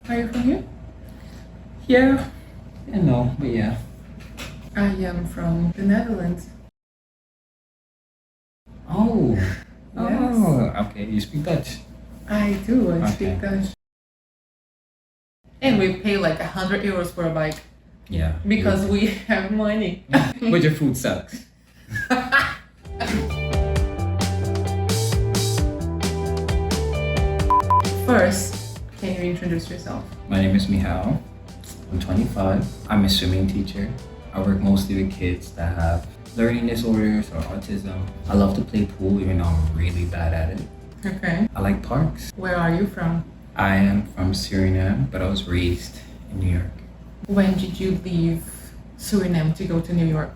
Are you from here? Yeah, and no, but yeah. I am from the Netherlands. Oh, Yes. oh, okay. You speak Dutch. I do. I Okay. speak Dutch. And we pay like 100 euros for a bike Yeah. because we have money. But your food sucks. First, can you introduce yourself? My name is Michal. I'm 25. I'm a swimming teacher. I work mostly with kids that have learning disorders or autism. I love to play pool even though I'm really bad at it. Okay. I like parks. Where are you from? I am from Suriname, but I was raised in New York. When did you leave Suriname to go to New York?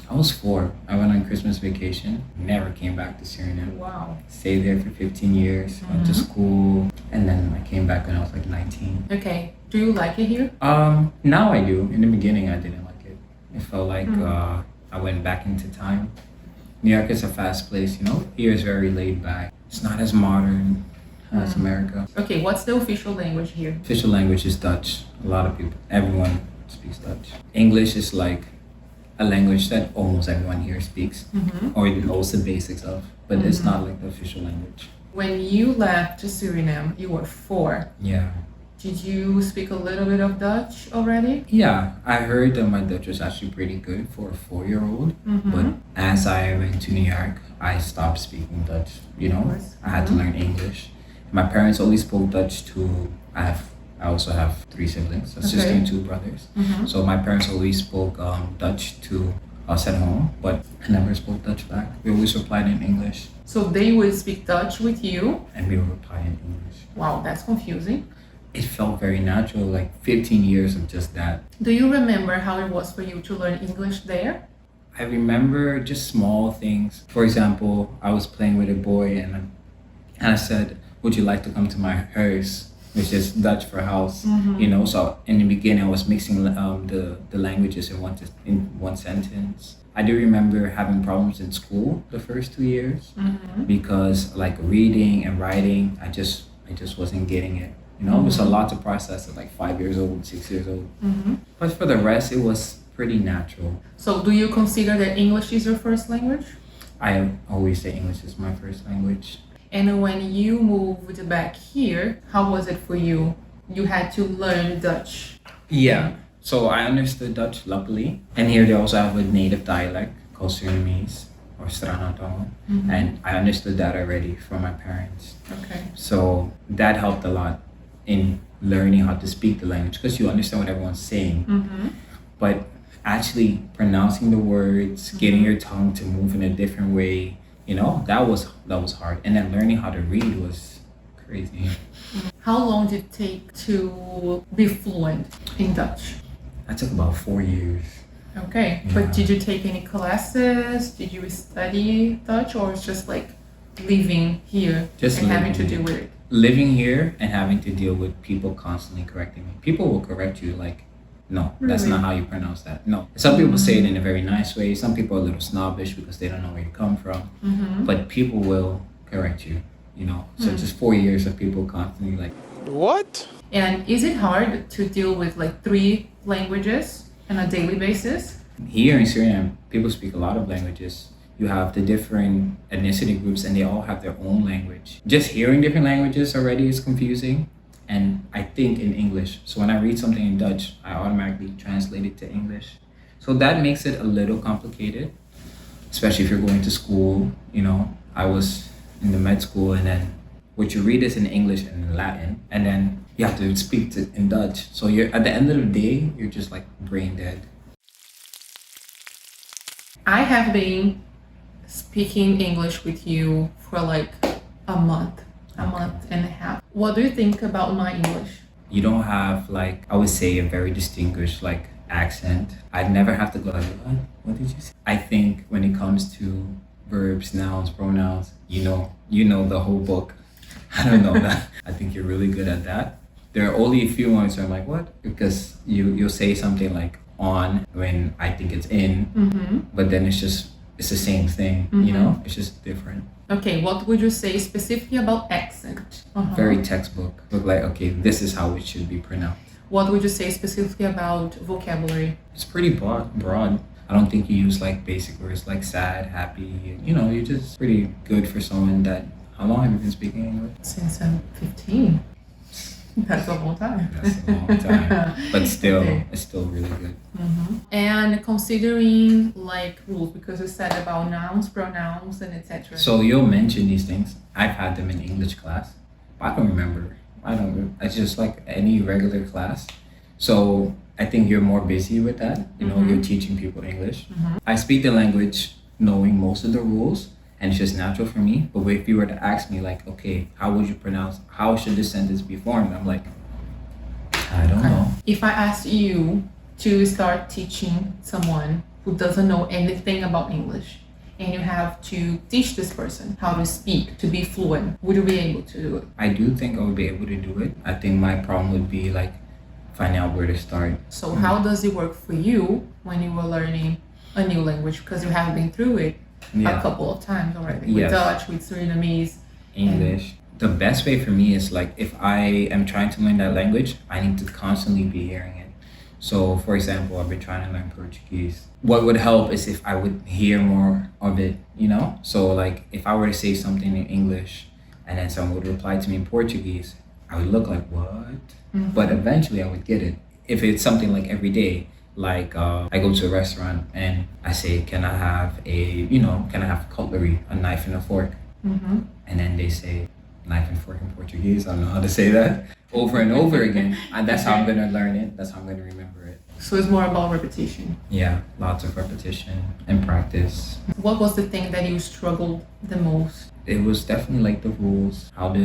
I was 4. I went on Christmas vacation. Never came back to Suriname. Wow. Stayed there for 15 years, went to school, and then I came back when I was like 19. Okay. Do you like it here? Now I do. In the beginning, I didn't like it. It felt like I went back into time. New York is a fast place, you know? Here is very laid back. It's not as modern as America. Okay, what's the official language here? Official language is Dutch. A lot of people, everyone speaks Dutch. English is like a language that almost everyone here speaks, or knows the basics of, but it's not like the official language. When you left to Suriname, you were 4. Yeah. Did you speak a little bit of Dutch already? Yeah, I heard that my Dutch was actually pretty good for a 4-year-old, but as I went to New York, I stopped speaking Dutch, you know? course. I had to learn English. My parents only spoke Dutch to, I also have 3 siblings, a sister and 2 brothers. So my parents always spoke Dutch to us at home, but I never spoke Dutch back. We always replied in English, So they would speak Dutch with you? and we would reply in English. Wow, that's confusing. It felt very natural, like 15 years of just that. Do you remember how it was for you to learn English there? I remember just small things. For example, I was playing with a boy and I said, "Would you like to come to my house?" Which is Dutch for house, you know. So in the beginning, I was mixing the languages in one sentence. I do remember having problems in school the first 2 years because like reading and writing, I just wasn't getting it. You know, it was a lot to process at like 5 years old, 6 years old. But for the rest, it was pretty natural. So do you consider that English is your first language? I always say English is my first language. And when you moved back here, how was it for you? You had to learn Dutch. Yeah. So I understood Dutch, luckily. And here they also have a native dialect called SURINAMES or Stranatongo. And I understood that already from my parents. Okay. So that helped a lot in learning how to speak the language because you understand what everyone's saying. But actually pronouncing the words, getting your tongue to move in a different way, you know, that was hard. And then learning how to read was crazy. How long did it take to be fluent in Dutch? That took about 4 years. Okay, Yeah. but did you take any classes? Did you study Dutch, or it's just like living here Just and having to living deal with it? Living here and having to deal with people constantly correcting me. People will correct you like, no, that's Really? not how you pronounce that. No. Some people say it in a very nice way. Some people are a little snobbish because they don't know where you come from. But people will correct you, you know. So just 4 years of people constantly like, What? And is it hard to deal with like 3 languages on a daily basis? here in Suriname, people speak a lot of languages. You have the different ethnicity groups and they all have their own language. Just hearing different languages already is confusing. And I think in English. So when I read something in Dutch, I automatically translate it to English. So that makes it a little complicated, especially if you're going to school. You know, I was in the med school and then what you read is in English and in Latin, and then you have to speak it in Dutch. So you're at the end of the day, you're just like brain dead. I have been speaking English with you for like a month and a half. What do you think about my English? You don't have like, I would say, a very distinguished like accent. I'd never have to go like, what did you say? I think when it comes to verbs, nouns, pronouns, you know the whole book. I don't know that. I think you're really good at that. There are only a few ones where I'm like, what? Because you'll say something like on when I think it's in, but then it's the same thing, you know? It's just different. Okay, what would you say specifically about accent? accent. Very textbook. Look like, okay, this is how it should be pronounced. What would you say specifically about vocabulary? It's pretty broad. I don't think you use like basic words like sad, happy. You know, you're just pretty good for someone that. How long have you been speaking English? Since I'm 15. That's a long time. That's a long time. But still, Okay. it's still really good. And considering like rules, because you said about nouns, pronouns, and etc. So you'll mention these things. I've had them in English class, but I don't remember. It's just like any regular class. So I think you're more busy with that. You know, you're teaching people English. I speak the language knowing most of the rules, and it's just natural for me. But if you were to ask me like, okay, how should this sentence be formed? I'm like, I don't know. If I asked you to start teaching someone who doesn't know anything about English, and you have to teach this person how to speak, to be fluent, would you be able to do it? I do think I would be able to do it. I think my problem would be like finding out where to start. So how does it work for you when you were learning a new language? Because you have been through it a couple of times already. With Yes. Dutch, with Surinamese. English. The best way for me is like if I am trying to learn that language, I need to constantly be hearing it. So for example, I've been trying to learn Portuguese. What would help is if I would hear more of it, you know? So like if I were to say something in English and then someone would reply to me in Portuguese, I would look like, what? But eventually I would get it. If it's something like every day, like I go to a restaurant and I say, can I have cutlery, a knife and a fork? And then they say, knife and fork in Portuguese. I don't know how to say that over and over again. And that's how I'm going to learn it. That's how I'm going to remember it. So it's more about repetition. Yeah, lots of repetition and practice. What was the thing that you struggled the most? It was definitely like the rules. Where do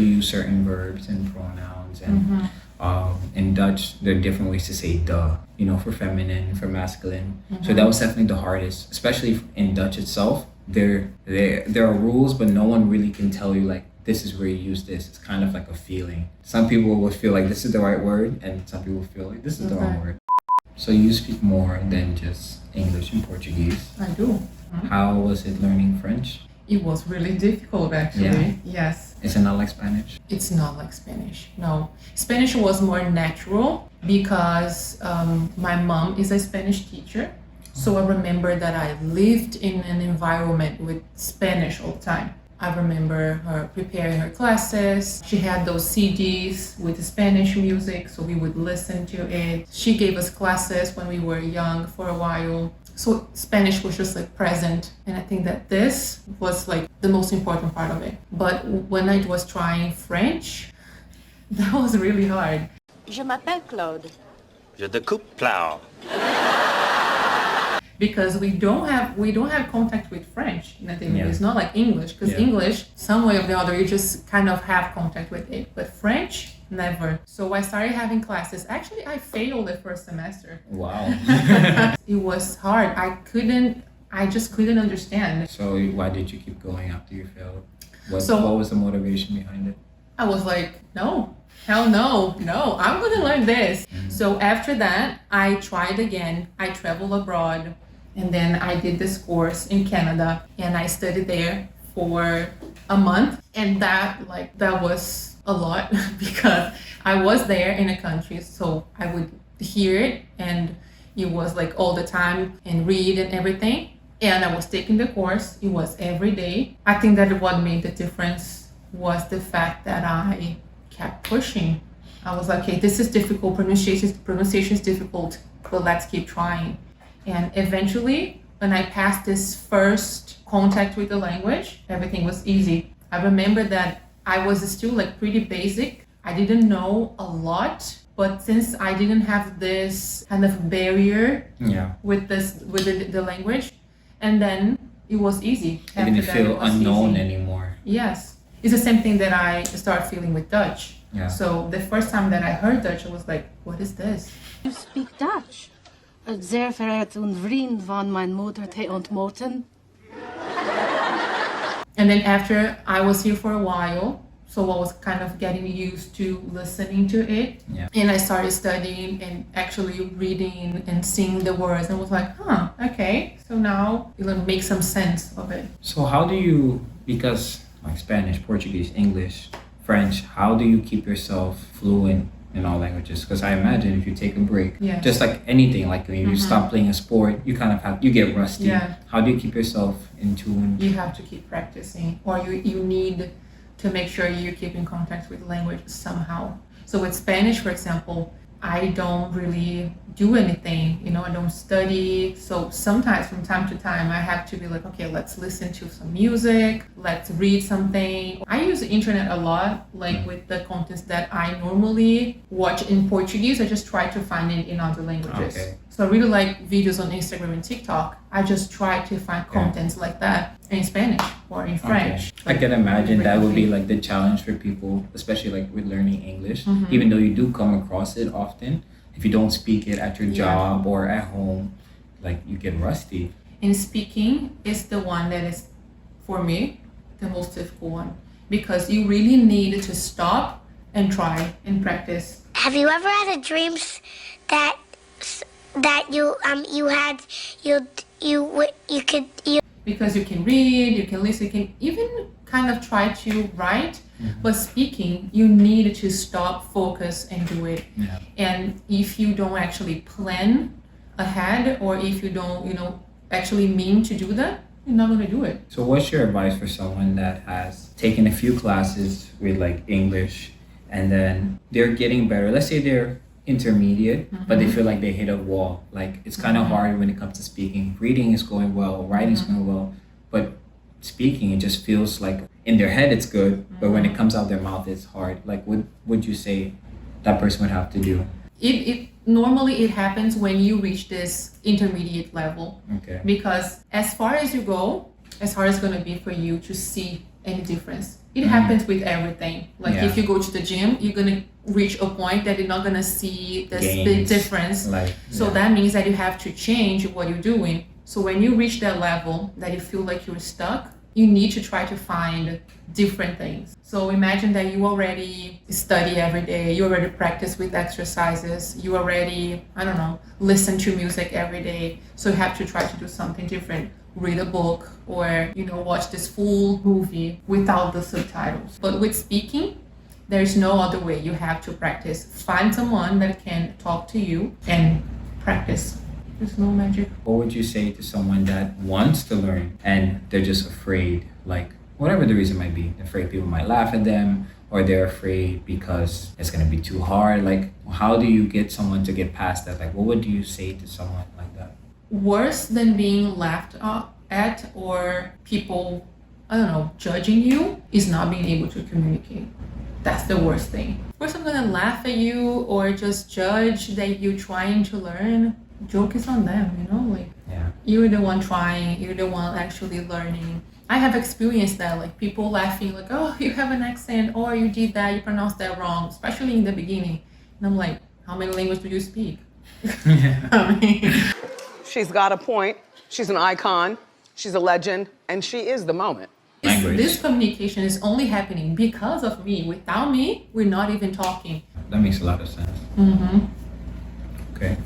you use certain verbs and pronouns? And in Dutch, there are different ways to say duh, you know, for feminine, for masculine. So that was definitely the hardest, especially in Dutch itself. There are rules, but no one really can tell you like, this is where you use this. It's kind of like a feeling. Some people will feel like this is the right word, and some people feel like this is the wrong word. So you speak more than just English and Portuguese. I do. How was it learning French? It was really difficult actually. Yes. Is it not like Spanish? It's not like Spanish. No. Spanish was more natural because my mom is a Spanish teacher. So I remember that I lived in an environment with Spanish all the time. I remember her preparing her classes. She had those CDs with Spanish music, so we would listen to it. She gave us classes when we were young for a while. So Spanish was just like present. And I think that this was like the most important part of it. But when I was trying French, that was really hard. Je m'appelle Claude. Je découpe plow. Because we don't have contact with French. Yeah. It's not like English, because Yeah. English, some way or the other, you just kind of have contact with it. But French, never. So I started having classes. Actually, I failed the first semester. Wow. It was hard. I just couldn't understand. So why did you keep going after you failed? What So- was the motivation behind it? I was like, no, hell no, I'm gonna learn this. So after that, I tried again. I traveled abroad, and then I did this course in Canada, and I studied there for a month. And that was a lot because I was there in a country, so I would hear it, and it was like all the time and read and everything. And I was taking the course. It was every day. I think that what made the difference was the fact that I kept pushing. I was like, okay, this is difficult, pronunciation is difficult, but let's keep trying. And eventually, when I passed this first contact with the language, everything was easy. I remember that I was still like pretty basic. I didn't know a lot, but since I didn't have this kind of barrier with the language, and then it was easy. You didn't After that, feel it was unknown easy. anymore. Yes. It's the same thing that I started feeling with Dutch. Yeah. So the first time that I heard Dutch, I was like, what is this? You speak Dutch. Een zeer vereerd vriend van mijn moeder te ontmoeten. And then after I was here for a while, so I was kind of getting used to listening to it. Yeah. And I started studying and actually reading and seeing the words, and was like, okay, so now it'll make some sense of it. So how do you, because like Spanish, Portuguese, English, French. How do you keep yourself fluent in all languages? Because I imagine if you take a break, Yes. just like anything, like when you stop playing a sport, you kind of you get rusty. Yeah. How do you keep yourself in tune? You have to keep practicing, or you need to make sure you keep in contact with language somehow. So with Spanish, for example, I don't really do anything, I don't study. So sometimes from time to time, I have to be like, okay, let's listen to some music, let's read something. I use the internet a lot, like with the contents that I normally watch in Portuguese, I just try to find it in other languages. Okay. So I really like videos on Instagram and TikTok. I just try to find contents like that in Spanish or in French. I can imagine that would be like the challenge for people, especially like with learning English, even though you do come across it often. If you don't speak it at your job or at home, like you get rusty. And speaking is the one that is, for me, the most difficult one, because you really need to stop and try and practice. Have you ever had a dream that Because you can read, you can listen, you can even kind of try to write, but speaking, you need to stop, focus, and do it. Yeah. And if you don't actually plan ahead, or if you don't, actually mean to do that, you're not going to do it. So what's your advice for someone that has taken a few classes with like English and then they're getting better? Let's say they're intermediate, but they feel like they hit a wall. Like it's kind of hard when it comes to speaking. Reading is going well, writing is going well, but speaking, it just feels like in their head it's good, but when it comes out their mouth, it's hard. Like what would you say that person would have to do? It normally it happens when you reach this intermediate level. Okay. Because as far as you go, as hard it's going to be for you to see any difference. It happens with everything. Like if you go to the gym, you're going to reach a point that you're not going to see this big difference. So that means that you have to change what you're doing. So when you reach that level that you feel like you're stuck, you need to try to find different things. So imagine that you already study every day, you already practice with exercises, you already, listen to music every day. So you have to try to do something different. Read a book or, watch this full movie without the subtitles. But with speaking, there's no other way. You have to practice. Find someone that can talk to you and practice. There's no magic. What would you say to someone that wants to learn and they're just afraid, like whatever the reason might be, afraid people might laugh at them, or they're afraid because it's going to be too hard? Like, how do you get someone to get past that? Like, what would you say to someone like that? Worse than being laughed at or people, judging you is not being able to communicate. That's the worst thing. First, I'm gonna laugh at you or just judge that you're trying to learn. Joke is on them, You're the one trying, you're the one actually learning. I have experienced that, like people laughing, like, oh, you have an accent, or you did that, you pronounced that wrong, especially in the beginning. And I'm like, how many languages do you speak? She's got a point. She's an icon. She's a legend, and she is the moment. This communication is only happening because of me. Without me, we're not even talking. That makes a lot of sense. Okay.